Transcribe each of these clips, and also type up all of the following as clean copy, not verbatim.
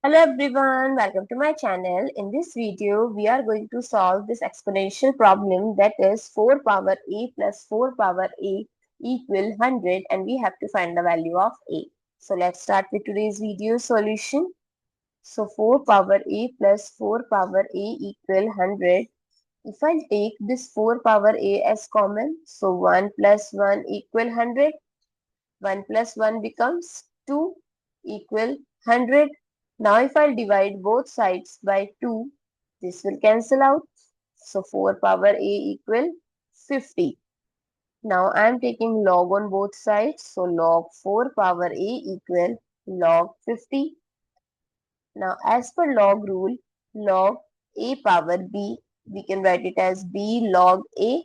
Hello everyone, welcome to my channel. In this video, we are going to solve this exponential problem, that is 4 power a plus 4 power a equal 100, and we have to find the value of a. So let's start with today's video solution. So 4 power a plus 4 power a equal 100. If I take this 4 power a as common, so 1 plus 1 equal 100. 1 plus 1 becomes 2 equal 100. Now if I divide both sides by 2, this will cancel out. So 4 power a equal 50. Now I am taking log on both sides. So log 4 power a equal log 50. Now as per log rule, log a power b, we can write it as b log a.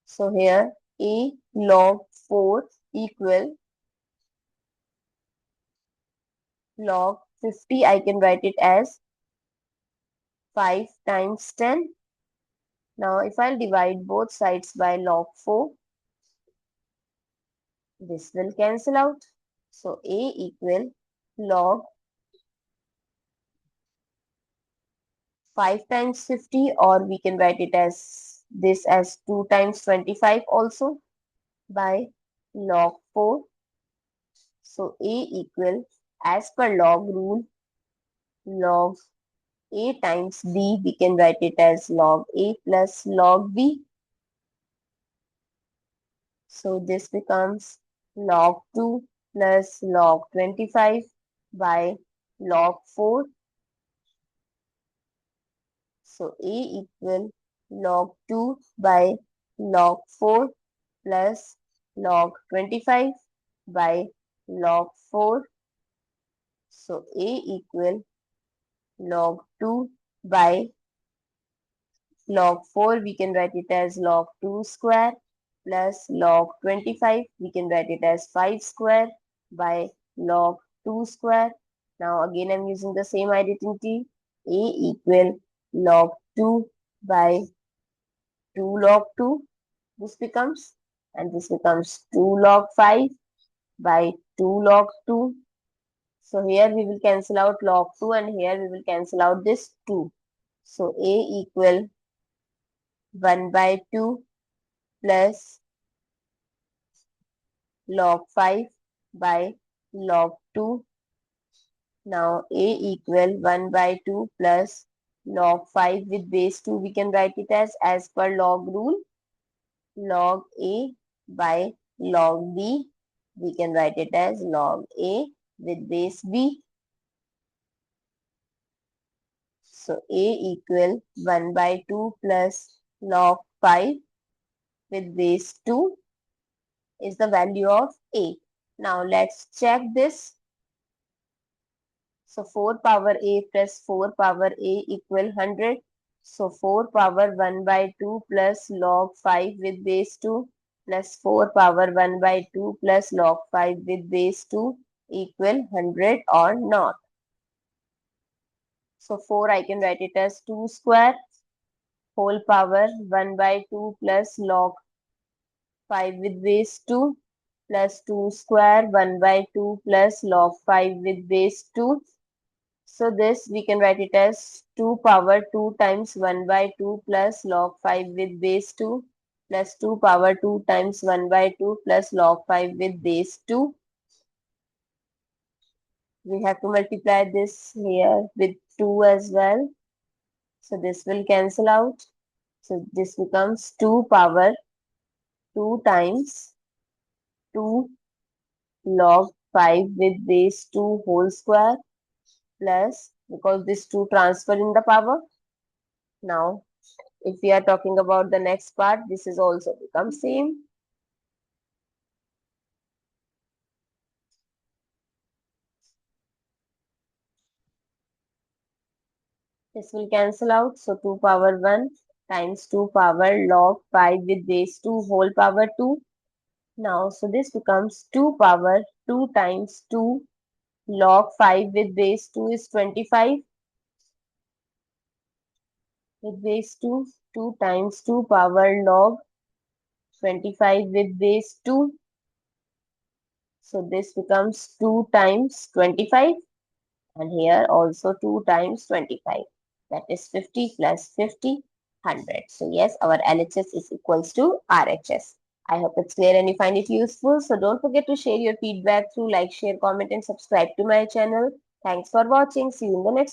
So here a log 4 equal log 50, I can write it as 5 times 10. Now if I'll divide both sides by log 4, this will cancel out. So a equal log 5 times 50, or we can write it as this as 2 times 25 also, by log 4. So a equal, as per log rule, log a times b, we can write it as log a plus log b. So this becomes log 2 plus log 25 by log 4. So a equal log 2 by log 4 plus log 25 by log 4. So a equal log 2 by log 4, we can write it as log 2 square plus log 25, we can write it as 5 square by log 2 square. Now again I'm using the same identity. A equal log 2 by 2 log 2. This becomes, and this becomes 2 log 5 by 2 log 2. So here we will cancel out log 2, and here we will cancel out this 2. So A equal 1 by 2 plus log 5 by log 2. Now a equal 1 by 2 plus log 5 with base 2. We can write it as per log rule, log a by log b. We can write it as log a with base b. So a equal 1 by 2 plus log 5 with base 2 is the value of a. Now let's check this. So 4 power a plus 4 power a equal 100. So 4 power 1 by 2 plus log 5 with base 2 plus 4 power 1 by 2 plus log 5 with base 2 equal 100 or not. So 4 I can write it as 2 square whole power 1 by 2 plus log 5 with base 2 plus 2 square 1 by 2 plus log 5 with base 2. So this we can write it as 2 power 2 times 1 by 2 plus log 5 with base 2 plus 2 power 2 times 1 by 2 plus log 5 with base 2. We have to multiply this here with 2 as well. So this will cancel out. So this becomes 2 power 2 times 2 log 5 with base 2 whole square plus, because this 2 transfer in the power. Now if we are talking about the next part, this is also become same. This will cancel out. So 2 power 1 times 2 power log 5 with base 2 whole power 2. Now, so this becomes 2 power 2 times 2 log 5 with base 2 is 25. With base 2, 2 times 2 power log 25 with base 2. So this becomes 2 times 25, and here also 2 times 25. That is 50 plus 50, 100. So yes, our LHS is equals to RHS. I hope it's clear and you find it useful. So don't forget to share your feedback through like, share, comment and subscribe to my channel. Thanks for watching. See you in the next